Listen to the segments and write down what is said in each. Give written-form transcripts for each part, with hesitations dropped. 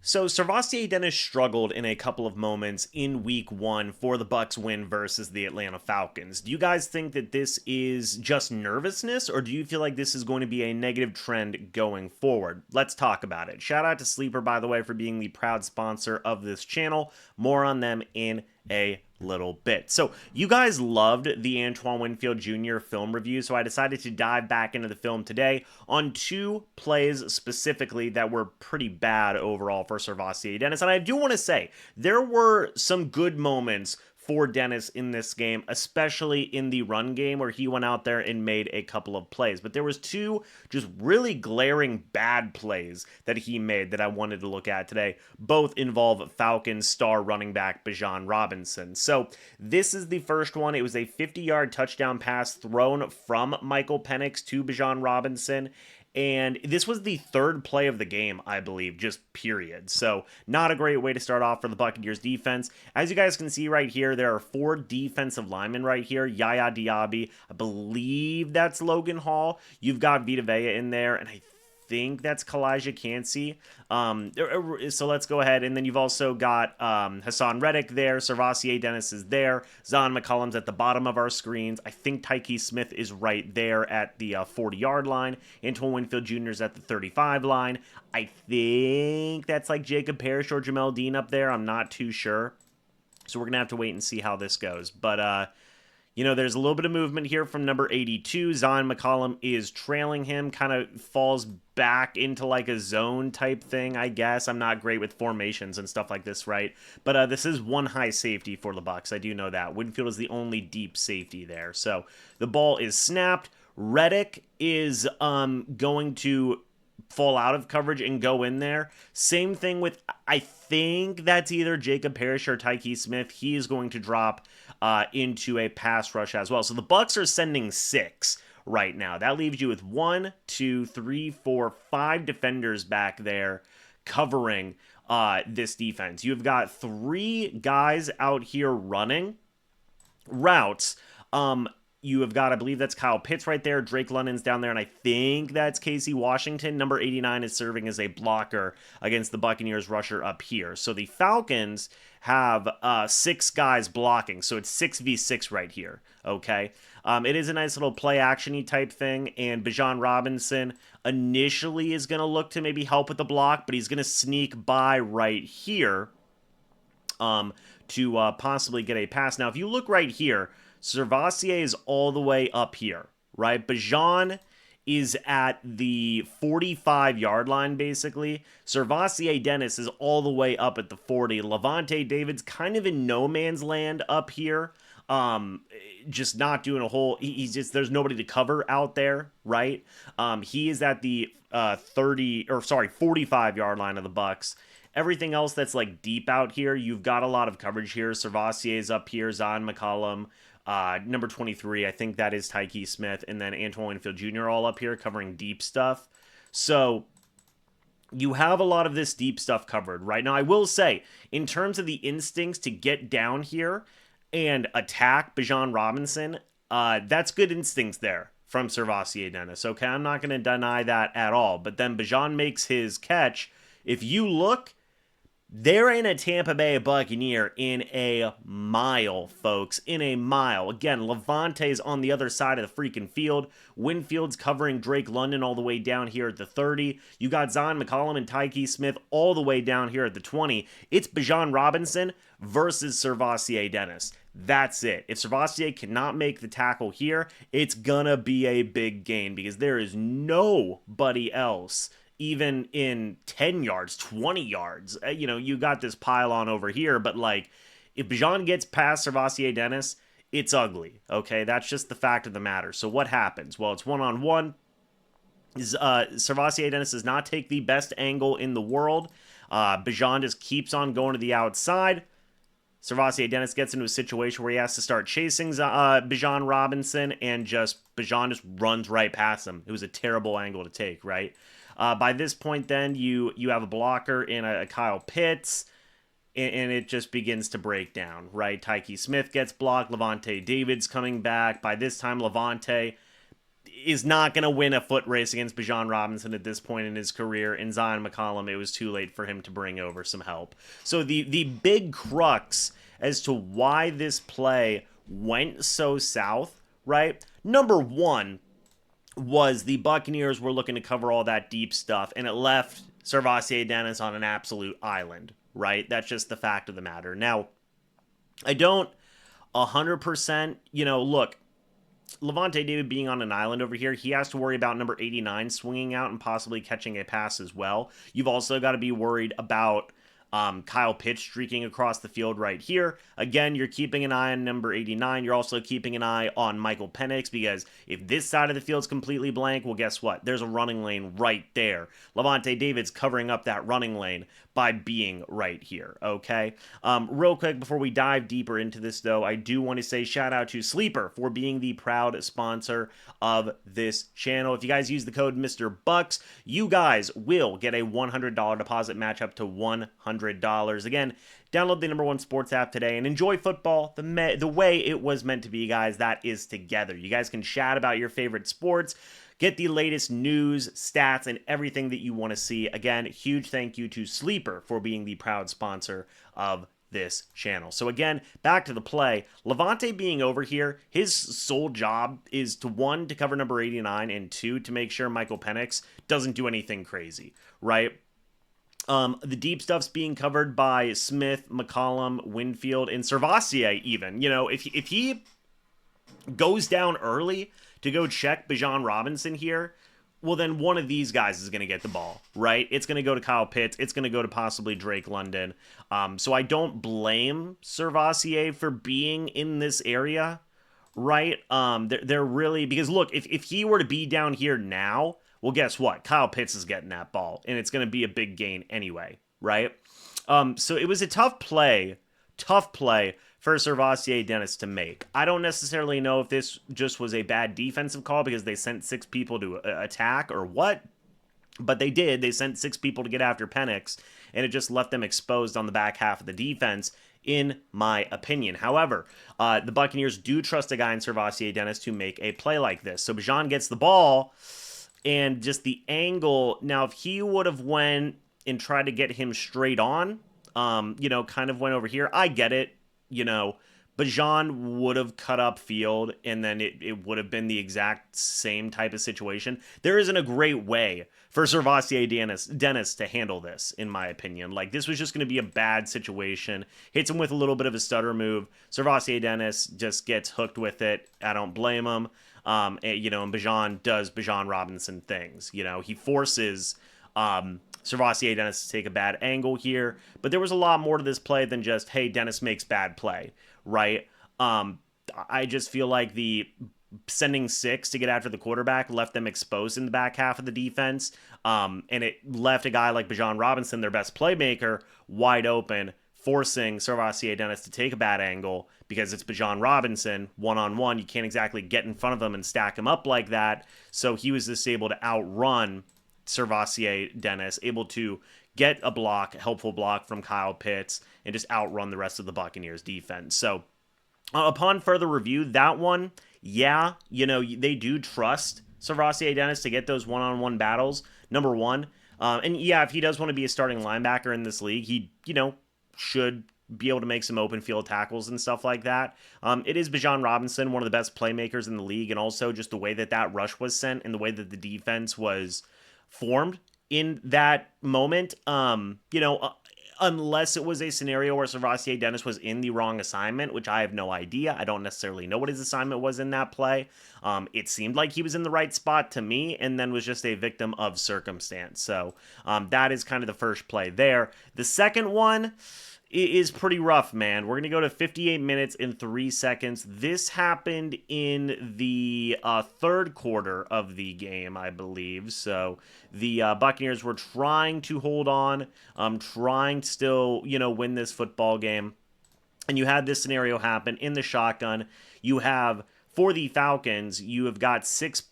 So Servassier Dennis struggled in a couple of moments in week one for the Bucs win versus the Atlanta Falcons. Do you guys think that this is just nervousness, or do you feel like this is going to be a negative trend going forward? Let's talk about it. Shout out to Sleeper, by the way, for being the proud sponsor of this channel. More on them in a little bit. So you guys loved the Antoine Winfield Jr. film review, so I decided to dive back into the film today on two plays specifically that were pretty bad overall for Servassier Dennis. And I do want to say there were some good moments for Dennis in this game, especially in the run game where he went out there and made a couple of plays. But there was two just really glaring bad plays that he made that I wanted to look at today. Both involve Falcons star running back Bijan Robinson. So this is the first one. It was a 50-yard touchdown pass thrown from Michael Penix to Bijan Robinson. And this was the third play of the game, I believe, just period. So not a great way to start off for the Buccaneers defense. As you guys can see right here, there are four defensive linemen right here. Yaya Diaby, I believe that's Logan Hall. You've got Vita Vea in there, and I think that's Kalijah Cansey. So let's go ahead. And then you've also got Hassan Reddick there. Servassier Dennis is there. Zahn McCollum's at the bottom of our screens. I think Tyke Smith is right there at the 40-yard line. Antoine Winfield Jr. is at the 35 line. I think that's like Jacob Parrish or Jamel Dean up there. I'm not too sure. So we're going to have to wait and see how this goes. But, there's a little bit of movement here from number 82. Zion McCollum is trailing him, kind of falls back into like a zone type thing, I guess. I'm not great with formations and stuff like this, right? But this is one high safety for the Bucs. I do know that. Winfield is the only deep safety there. So the ball is snapped. Reddick is going to fall out of coverage and go in there. Same thing with, I think that's either Jacob Parrish or Tyke Smith. He is going to drop into a pass rush as well. So the Bucs are sending 6 right now. That leaves you with 1, 2, 3, 4, 5 defenders back there covering this defense. You've got 3 guys out here running routes. You have got, I believe that's Kyle Pitts right there. Drake London's down there, and I think that's Casey Washington. Number 89 is serving as a blocker against the Buccaneers rusher up here. So the Falcons have 6 guys blocking, so it's 6v6 right here, okay? It is a nice little play-action-y type thing, and Bijan Robinson initially is going to look to maybe help with the block, but he's going to sneak by right here to possibly get a pass. Now, if you look right here, Servassier is all the way up here, right? Bijan is at the 45-yard line, basically. Servassier Dennis is all the way up at the 40. Levante David's kind of in no man's land up here. Just not doing a whole... He's just... There's nobody to cover out there, right? He is at the 45-yard line of the Bucs. Everything else that's like deep out here, you've got a lot of coverage here. Servassier is up here. Zion McCollum. Number 23, I think that is Tyke Smith, and then Antoine Winfield Jr. all up here covering deep stuff. So you have a lot of this deep stuff covered right now. I will say, in terms of the instincts to get down here and attack Bijan Robinson, that's good instincts there from Servassier Dennis. Okay, I'm not going to deny that at all. But then Bijan makes his catch. If you look, there ain't a Tampa Bay Buccaneer in a mile, folks. In a mile. Again, Levante's on the other side of the freaking field. Winfield's covering Drake London all the way down here at the 30. You got Zion McCollum and Tyke Smith all the way down here at the 20. It's Bijan Robinson versus Servassier Dennis. That's it. If Servassier cannot make the tackle here, it's gonna be a big gain because there is nobody else even in 10 yards, 20 yards. You got this pylon over here, but like, if Bijan gets past Servassier Dennis, it's ugly, okay? That's just the fact of the matter. So what happens? Well, it's one-on-one. Servassier Dennis does not take the best angle in the world. Bijan just keeps on going to the outside. Servassier Dennis gets into a situation where he has to start chasing Bijan Robinson, and Bijan just runs right past him. It was a terrible angle to take, right? By this point, then, you have a blocker in a Kyle Pitts, and it just begins to break down, right? Tyke Smith gets blocked. Levante David's coming back. By this time, Levante is not going to win a foot race against Bijan Robinson at this point in his career. And Zion McCollum, it was too late for him to bring over some help. So the big crux as to why this play went so south, right? Number one was the Buccaneers were looking to cover all that deep stuff, and it left SirVocea Dennis on an absolute island, right? That's just the fact of the matter. Now, I don't 100%, look, Levante David being on an island over here, he has to worry about number 89 swinging out and possibly catching a pass as well. You've also got to be worried about Kyle Pitts streaking across the field right here. Again, you're keeping an eye on number 89. You're also keeping an eye on Michael Penix, because if this side of the field's completely blank, well, guess what? There's a running lane right there. Levante David's covering up that running lane by being right here, okay? Real quick, before we dive deeper into this, though, I do want to say shout out to Sleeper for being the proud sponsor of this channel. If you guys use the code MrBucs, you guys will get a $100 deposit match up to $100. Again, download the #1 sports app today and enjoy football the way it was meant to be, guys. That is together. You guys can chat about your favorite sports, get the latest news, stats, and everything that you want to see. Again, huge thank you to Sleeper for being the proud sponsor of this channel. So again, back to the play. Levante being over here, his sole job is to, 1, to cover number 89, and 2, to make sure Michael Penix doesn't do anything crazy, right? The deep stuff's being covered by Smith, McCollum, Winfield, and SirVocea even. If he goes down early to go check Bijan Robinson here, well, then one of these guys is going to get the ball, right? It's going to go to Kyle Pitts. It's going to go to possibly Drake London. So I don't blame SirVocea for being in this area, right? They're really, because look, if he were to be down here now, well, guess what? Kyle Pitts is getting that ball, and it's going to be a big gain anyway, right? So it was a tough play for SirVocea Dennis to make. I don't necessarily know if this just was a bad defensive call because they sent 6 people to attack or what, but they did. They sent 6 people to get after Penix, and it just left them exposed on the back half of the defense, in my opinion. However, the Buccaneers do trust a guy in SirVocea Dennis to make a play like this. So Bijan gets the ball, and just the angle. Now, if he would have went and tried to get him straight on, kind of went over here, I get it. Bijan would have cut up field, and then it would have been the exact same type of situation. There isn't a great way for SirVocea Dennis to handle this, in my opinion. Like, this was just going to be a bad situation. Hits him with a little bit of a stutter move. SirVocea Dennis just gets hooked with it. I don't blame him. And Bijan does Bijan Robinson things. He forces SirVocea Dennis to take a bad angle here, but there was a lot more to this play than just, hey, Dennis makes bad play, right? I just feel like the sending 6 to get after the quarterback left them exposed in the back half of the defense, and it left a guy like Bijan Robinson, their best playmaker, wide open, forcing SirVocea Dennis to take a bad angle because it's Bijan Robinson, one-on-one. You can't exactly get in front of him and stack him up like that, so he was just able to outrun SirVocea Dennis, able to get a helpful block from Kyle Pitts, and just outrun the rest of the Buccaneers defense. So upon further review, that one, yeah, they do trust SirVocea Dennis to get those one-on-one battles, number one. And yeah, if he does want to be a starting linebacker in this league, he, should be able to make some open field tackles and stuff like that. It is Bijan Robinson, one of the best playmakers in the league, and also just the way that rush was sent and the way that the defense was formed in that moment. Unless it was a scenario where SirVocea Dennis was in the wrong assignment, which I have no idea. I don't necessarily know what his assignment was in that play. It seemed like he was in the right spot to me, and then was just a victim of circumstance. So that is kind of the first play there. The second one is pretty rough, man. We're going to go to 58 minutes and 3 seconds. This happened in the third quarter of the game, I believe. So the Buccaneers were trying to hold on, trying to still, win this football game. And you had this scenario happen in the shotgun. You have, for the Falcons, you have got 6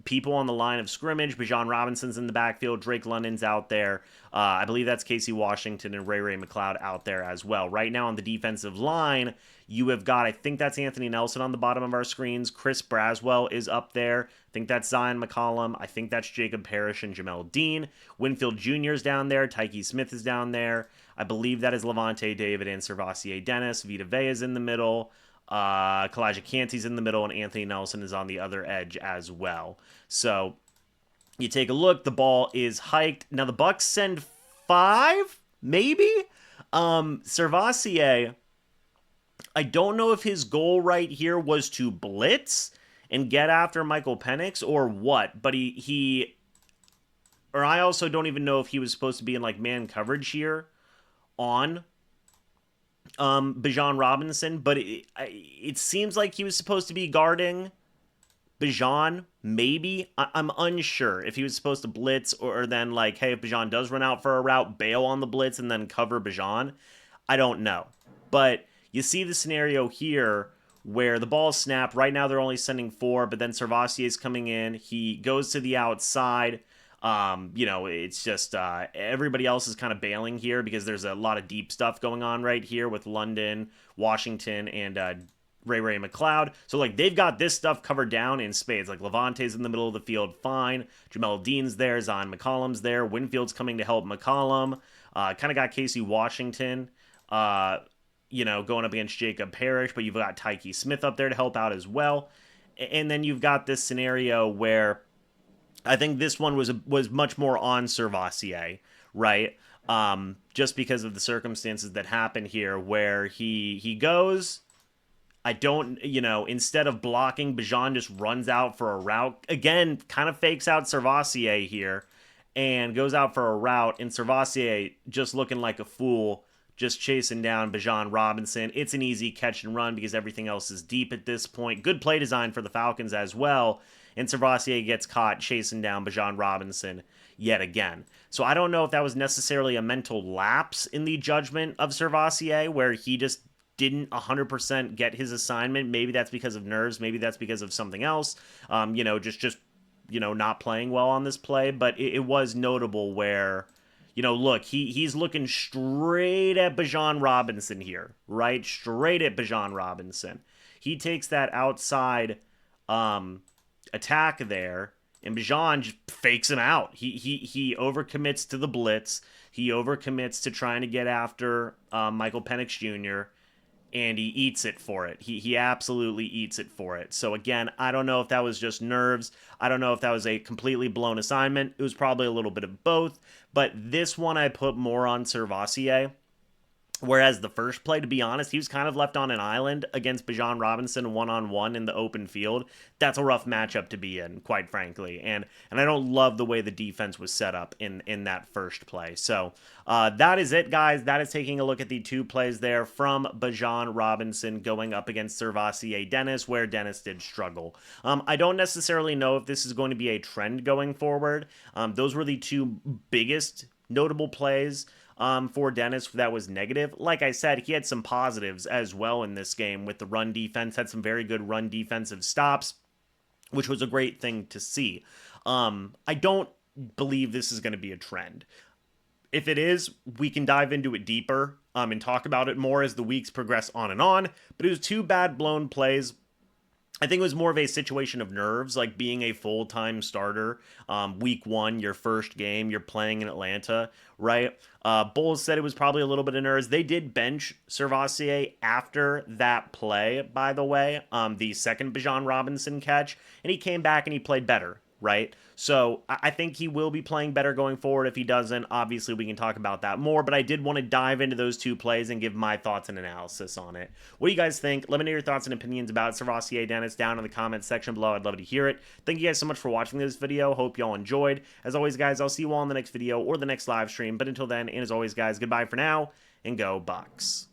people on the line of scrimmage. Bijan Robinson's in the backfield. Drake London's out there. I believe that's Casey Washington and Ray McLeod out there as well. Right now on the defensive line, you have got, I think that's Anthony Nelson on the bottom of our screens. Chris Braswell is up there. I think that's Zion McCollum. I think that's Jacob Parrish and Jamel Dean. Winfield Jr. is down there. Tyke Smith is down there. I believe that is Levante David and Servassier Dennis. Vita Vea is in the middle. Kalijah Canty's in the middle, and Anthony Nelson is on the other edge as well. So you take a look. The ball is hiked. Now the Bucs send 5, maybe? Servassier, I don't know if his goal right here was to blitz and get after Michael Penix or what, but or I also don't even know if he was supposed to be in like man coverage here on Bijan Robinson, but it seems like he was supposed to be guarding Bijan, maybe. I'm unsure if he was supposed to blitz or then like, hey, if Bijan does run out for a route, bail on the blitz and then cover Bijan. I don't know. But you see the scenario here where the ball is snapped. Right now they're only sending 4, but then Servassier is coming in. He goes to the outside. It's just everybody else is kind of bailing here because there's a lot of deep stuff going on right here with London, Washington, and Ray McLeod. So, like, they've got this stuff covered down in spades. Like, Levante's in the middle of the field, fine. Jamel Dean's there. Zion McCollum's there. Winfield's coming to help McCollum. Kind of got Casey Washington, going up against Jacob Parrish, but you've got Tyke Smith up there to help out as well. And then you've got this scenario where I think this one was much more on Servassier, right? Just because of the circumstances that happen here where he goes, instead of blocking, Bijan just runs out for a route. Again, kind of fakes out Servassier here and goes out for a route, and Servassier just looking like a fool, just chasing down Bijan Robinson. It's an easy catch and run because everything else is deep at this point. Good play design for the Falcons as well. And Servassier gets caught chasing down Bijan Robinson yet again. So I don't know if that was necessarily a mental lapse in the judgment of Servassier where he just didn't 100% get his assignment. Maybe that's because of nerves. Maybe that's because of something else. Not playing well on this play. But it was notable where, look, he's looking straight at Bijan Robinson here, right? Straight at Bijan Robinson. He takes that outside attack there, and Bijan just fakes him out. He overcommits to the blitz. He overcommits to trying to get after Michael Penix Jr., and he eats it for it. He absolutely eats it for it. So again, I don't know if that was just nerves. I don't know if that was a completely blown assignment. It was probably a little bit of both, but this one I put more on Servassier. Whereas the first play, to be honest, he was kind of left on an island against Bijan Robinson one-on-one in the open field. That's a rough matchup to be in, quite frankly. And I don't love the way the defense was set up in that first play. So that is it, guys. That is taking a look at the 2 plays there from Bijan Robinson going up against Servassier Dennis, where Dennis did struggle. I don't necessarily know if this is going to be a trend going forward. Those were the 2 biggest notable plays for Dennis that was negative. Like I said, he had some positives as well in this game with the run defense, had some very good run defensive stops, which was a great thing to see. I don't believe this is going to be a trend. If it is, we can dive into it deeper and talk about it more as the weeks progress on, but it was 2 bad blown plays. I think it was more of a situation of nerves, like being a full-time starter. Week 1, your first game, you're playing in Atlanta, right? Bulls said it was probably a little bit of nerves. They did bench Servassier after that play, by the way, the second Bijan Robinson catch, and he came back and he played better, right? So I think he will be playing better going forward. If he doesn't, obviously we can talk about that more, but I did want to dive into those 2 plays and give my thoughts and analysis on it. What do you guys think? Let me know your thoughts and opinions about Servassier Dennis down in the comments section below. I'd love to hear it. Thank you guys so much for watching this video. Hope y'all enjoyed. As always, guys, I'll see you all in the next video or the next live stream, but until then, and as always, guys, goodbye for now, and go Bucs.